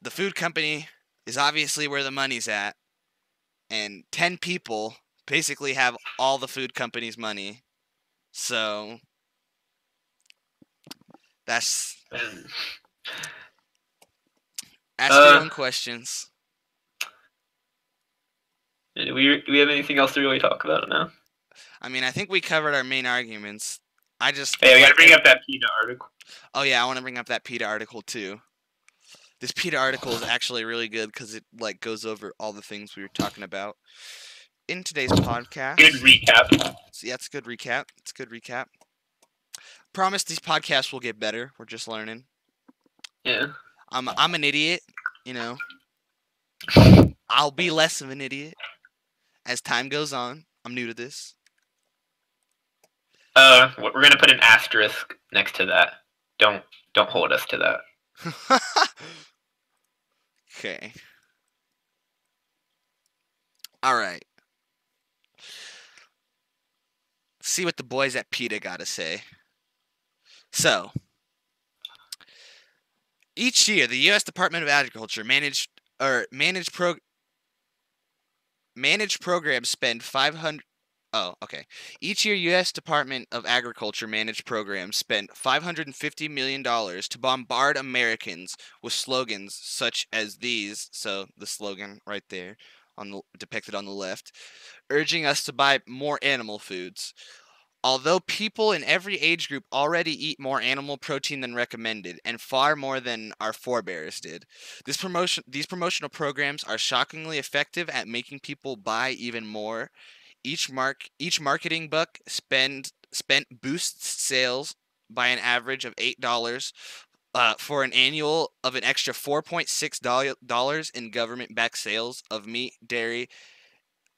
the food company is obviously where the money's at, and 10 people basically have all the food company's money. So, that's... And, Ask your own questions. do we have anything else to really talk about now? I mean, I think we covered our main arguments. I just... Hey, we gotta bring up that PETA article. Oh yeah, I want to bring up that PETA article too. This PETA article is actually really good because it like goes over all the things we were talking about in today's podcast. Good recap. So, yeah, it's a good recap. It's a good recap. Promise these podcasts will get better. We're just learning. Yeah. I'm an idiot, you know. I'll be less of an idiot as time goes on. I'm new to this. We're gonna put an asterisk next to that. Don't hold us to that. Okay. All right. See what the boys at PETA got to say. So, each year, the U.S. Department of Agriculture managed programs spend 500. Oh, okay. Each year, U.S. Department of Agriculture managed programs spend $550 million to bombard Americans with slogans such as these. So the slogan right there, depicted on the left, urging us to buy more animal foods. Although people in every age group already eat more animal protein than recommended, and far more than our forebears did, these promotional programs are shockingly effective at making people buy even more. Each marketing buck spent boosts sales by an average of $8 for an annual of an extra $4.6 in government-backed sales of meat, dairy,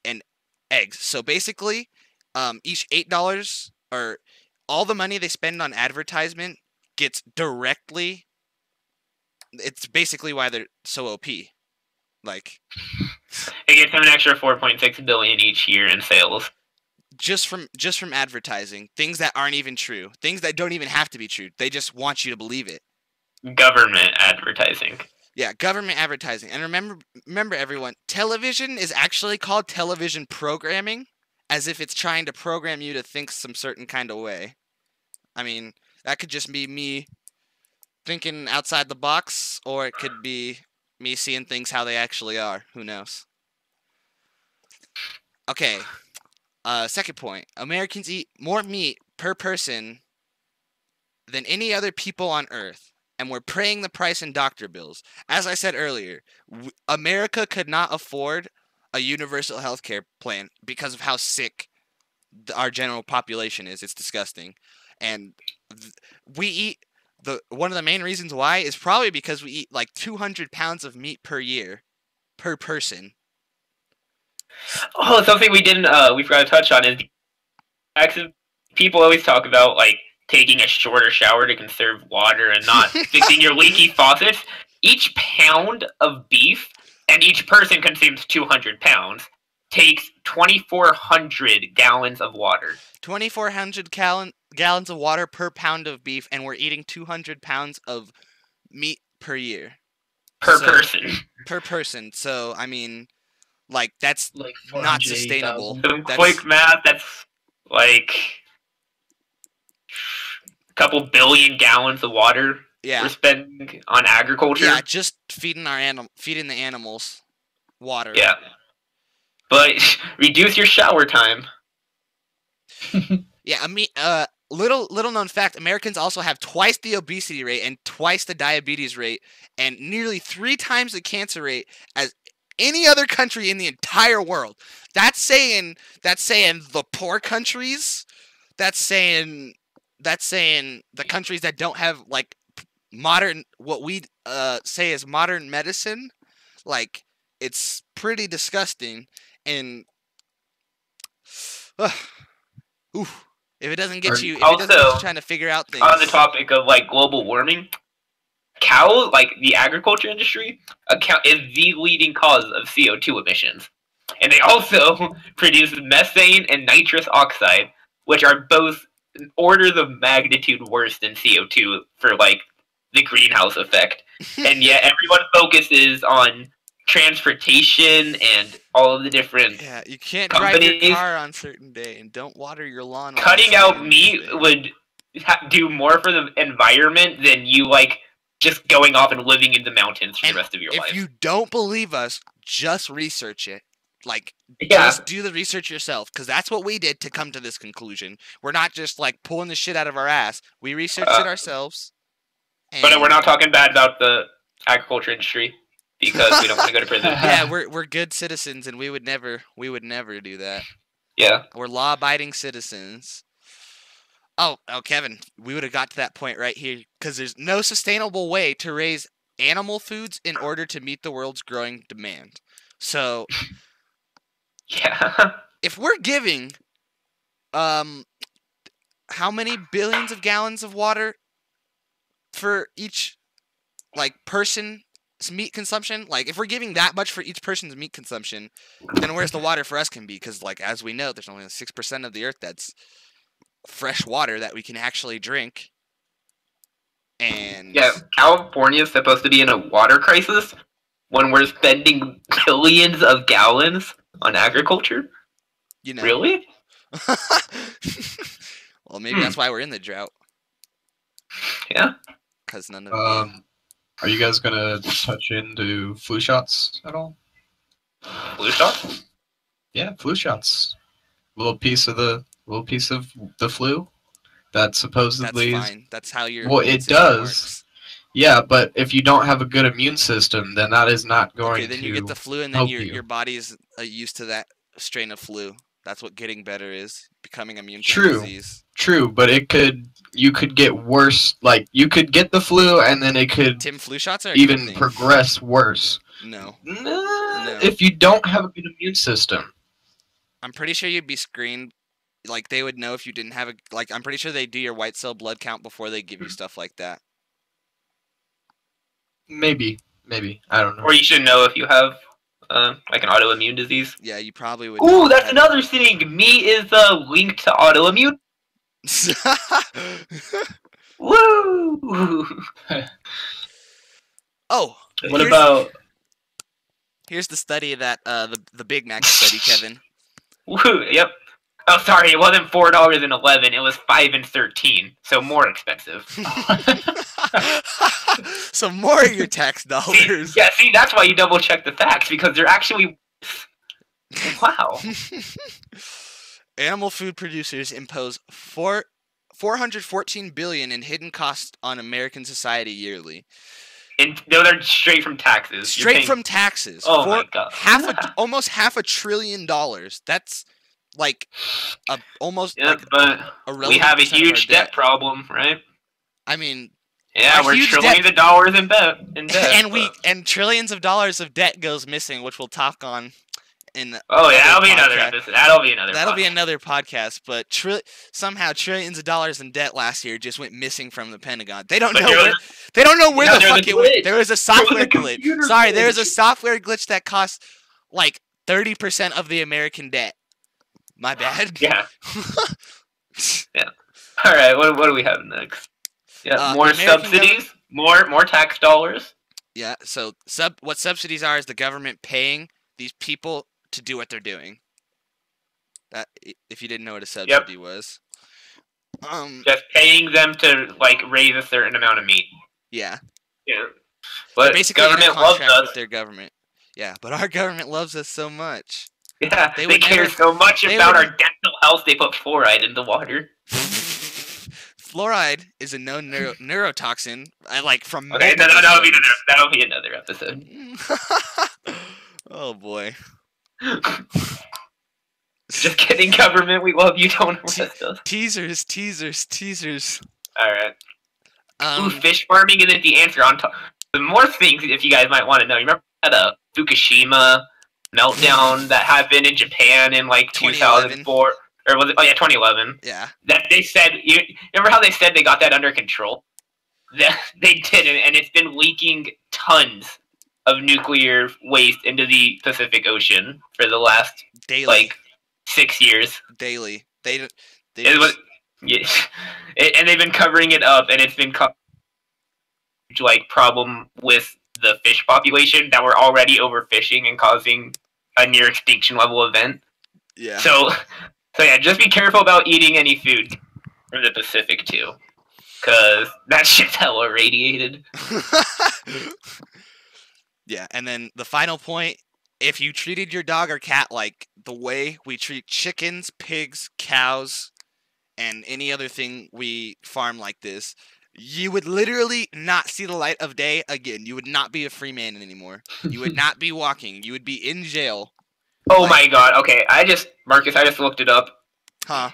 and eggs. So basically, each $8 or all the money they spend on advertisement gets directly. It's basically why they're so OP. Like, it gets them an extra $4.6 billion each year in sales. Just from advertising, things that aren't even true, things that don't even have to be true. They just want you to believe it. Government advertising. Yeah, government advertising. And remember everyone, television is actually called television programming, as if it's trying to program you to think some certain kind of way. I mean, that could just be me thinking outside the box, or it could be me seeing things how they actually are. Who knows? Okay. Second point. Americans eat more meat per person than any other people on Earth, and we're paying the price in doctor bills. As I said earlier, America could not afford a universal health care plan because of how sick our general population is. It's disgusting. And we eat... one of the main reasons why is probably because we eat like 200 pounds of meat per year, per person. Oh, something we forgot to touch on is people always talk about like taking a shorter shower to conserve water and not fixing your leaky faucets. Each pound of beef, and each person consumes 200 pounds, takes 2,400 gallons of water. 2,400 gallons of water per pound of beef, and we're eating 200 pounds of meat per year. Per person. Per person. So, I mean, like, that's Like not sustainable. Some quick math, that's like a couple billion gallons of water we're spending on agriculture. Yeah, just feeding the animals water. Yeah. But reduce your shower time. Yeah, I mean, little known fact, Americans also have twice the obesity rate and twice the diabetes rate and nearly 3 times the cancer rate as any other country in the entire world. That's saying the poor countries. That's saying the countries that don't have like modern, what we say is modern medicine. Like, it's pretty disgusting. And oof, if it doesn't get you, if it doesn't get you trying to figure out things. On the topic of like global warming, cows, like the agriculture industry, is the leading cause of CO2 emissions, and they also produce methane and nitrous oxide, which are both orders of magnitude worse than CO2 for like the greenhouse effect, and yet everyone focuses on transportation and all of the different Yeah, you can't drive your companies. car on certain day, and don't water your lawn. on Cutting out certain meat day. would do more for the environment than you like just going off and living in the mountains for And the rest of your if life. you don't believe us, just research it. Like, Yeah. just do the research yourself, because that's what we did to come to this conclusion. We're not just like pulling the shit out of our ass. We researched it ourselves. But we're not talking bad about the agriculture industry because we don't want to go to prison. Yeah, we're good citizens, and we would never do that. Yeah. We're law-abiding citizens. Oh, Kevin, we would have got to that point right here, because there's no sustainable way to raise animal foods in order to meet the world's growing demand. So, Yeah. if we're giving, how many billions of gallons of water for each, like, person's meat consumption? Like, if we're giving that much for each person's meat consumption, then where's the water for us can be? Because, like, as we know, there's only 6% of the earth that's fresh water that we can actually drink. And Yeah, California is supposed to be in a water crisis when we're spending billions of gallons on agriculture. you know, Really? well, maybe that's why we're in the drought. Yeah. Because none of Are you guys gonna touch into flu shots at all? Flu shot? Yeah, flu shots. Little piece of the flu that supposedly that's is. fine. That's how your Well, immune it system does. works. Yeah, but if you don't have a good immune system, then that is not going Okay, then to. you get the flu, and then help your you. your body's used to that strain of flu. That's what getting better is, becoming immune to True. the disease. True, but you could get worse. Like you could get the flu, and then it could Tim, flu shots are a good even thing. progress worse. No, If you don't have a good immune system. I'm pretty sure you'd be screened. Like, they would know if you didn't have a. Like, I'm pretty sure they do your white cell blood count before they give you stuff like that. Maybe. I don't know. Or you should know if you have like an autoimmune disease. Yeah, you probably would. Ooh, not that's have- another thing. Meat is linked to autoimmune. Woo! Oh, What here's- about Here's the study that the Big Mac study, Kevin. Woo! Yep. Oh, sorry. It wasn't $4.11. It was $5.13. So more expensive. So more of your tax See, dollars. yeah. See, that's why you double check the facts because they're actually. Wow. Animal food producers impose 414 billion in hidden costs on American society yearly. And no, they're straight from taxes. You're Straight paying- from taxes. Oh my God. Almost $500 billion. That's like almost Yeah, like but a we have a relevant percent of our huge debt problem, right? I mean, Yeah, A we're huge trillions debt- of dollars in debt. and trillions of dollars of debt goes missing, which we'll talk on in. Oh yeah, that'll be another another podcast. episode. That'll be another. That'll be podcast. another podcast, but somehow trillions of dollars in debt last year just went missing from the Pentagon. They don't But know there where. was- They don't know where Yeah, the there was fuck a it went. glitch. There was a There was software a glitch. computer Sorry, there was a glitch. software glitch that cost like 30% of the American debt. My bad. Yeah. Yeah. All right. What do we have next? Yeah. More the American subsidies. More tax dollars. Yeah. So what subsidies are is the government paying these people to do what they're doing. That if you didn't know what a subsidy was. Just paying them to like raise a certain amount of meat. Yeah. Yeah. They're But basically in a government loves contract with us. their government. Yeah, but our government loves us so much. Yeah. They They would care never- so much they about would- our dental health. They put fluoride in the water. Fluoride is a known neurotoxin. I like from. Okay. multiple That'll be another episode. studies. Oh boy. Just kidding, government. We love you. Don't arrest us. Teasers. All right. Ooh, Um, fish farming isn't the answer. On top, the more things, if you guys might want to know. You remember that Fukushima meltdown that happened in Japan in like 2011. 2004, or was it? Oh yeah, 2011. yeah. That they said. You remember how they said they got that under control? They didn't, and it's been leaking tons of nuclear waste into the Pacific Ocean for the last Daily. like 6 years. Daily. They It was Yeah, and they've been covering it up, and it's been like problem with the fish population that were already overfishing and causing a near extinction level event. Yeah. So yeah, just be careful about eating any food from the Pacific too, because that shit's hella radiated. Yeah, and then the final point: if you treated your dog or cat like the way we treat chickens, pigs, cows, and any other thing we farm like this, you would literally not see the light of day again. You would not be a free man anymore. You would not be walking. You would be in jail. Oh my god, okay, Marcus, I just looked it up. Huh.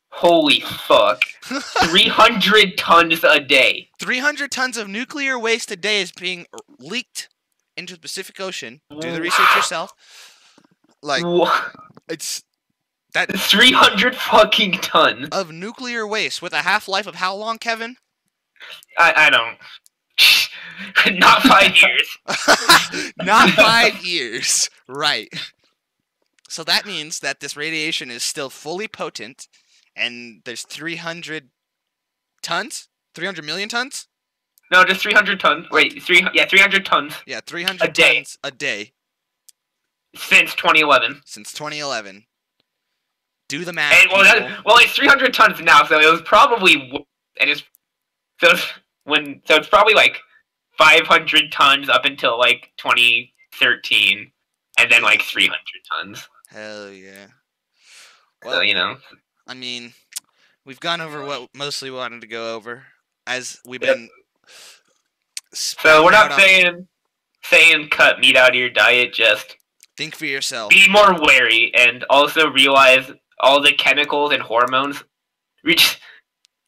Holy fuck. 300 tons a day. 300 tons of nuclear waste a day is being leaked into the Pacific Ocean. Do the research yourself. Like, it's... that 300 fucking tons of nuclear waste with a half-life of how long, Kevin? I don't. Not 5 years. Not 5 years. Right. So that means that this radiation is still fully potent, and there's 300 tons? 300 million tons? No, just 300 tons. Wait, 300 tons. Yeah, 300 tons a day. Since 2011. Since 2011. Do the math. And, it's 300 tons now, so it was probably, so it's probably like 500 tons up until like 2013, and then like 300 tons. Hell yeah. Well, So, you know. I mean, we've gone over what mostly wanted to go over, as we've been. So we're not saying cut meat out of your diet. Just think for yourself. Be more wary, and also realize all the chemicals and hormones.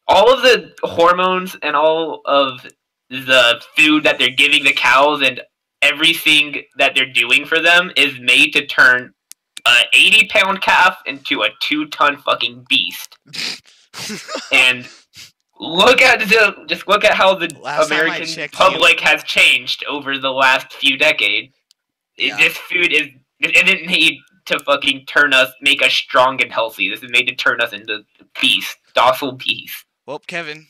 All of the hormones and all of the food that they're giving the cows and everything that they're doing for them is made to turn an 80-pound calf into a 2-ton fucking beast. And look at how the American public has changed over the last few decades. Yeah. This food isn't made to fucking make us strong and healthy. This is made to turn us into beasts, docile beasts. Well, Kevin,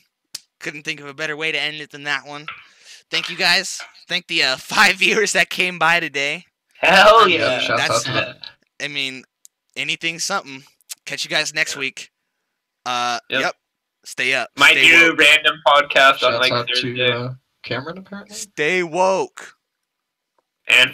couldn't think of a better way to end it than that one. Thank you guys. Thank the 5 viewers that came by today. Hell yeah. I mean, anything something. Catch you guys next week. Yep. Stay up. Might do a random podcast on like Thursday. To Cameron, apparently. Stay woke. And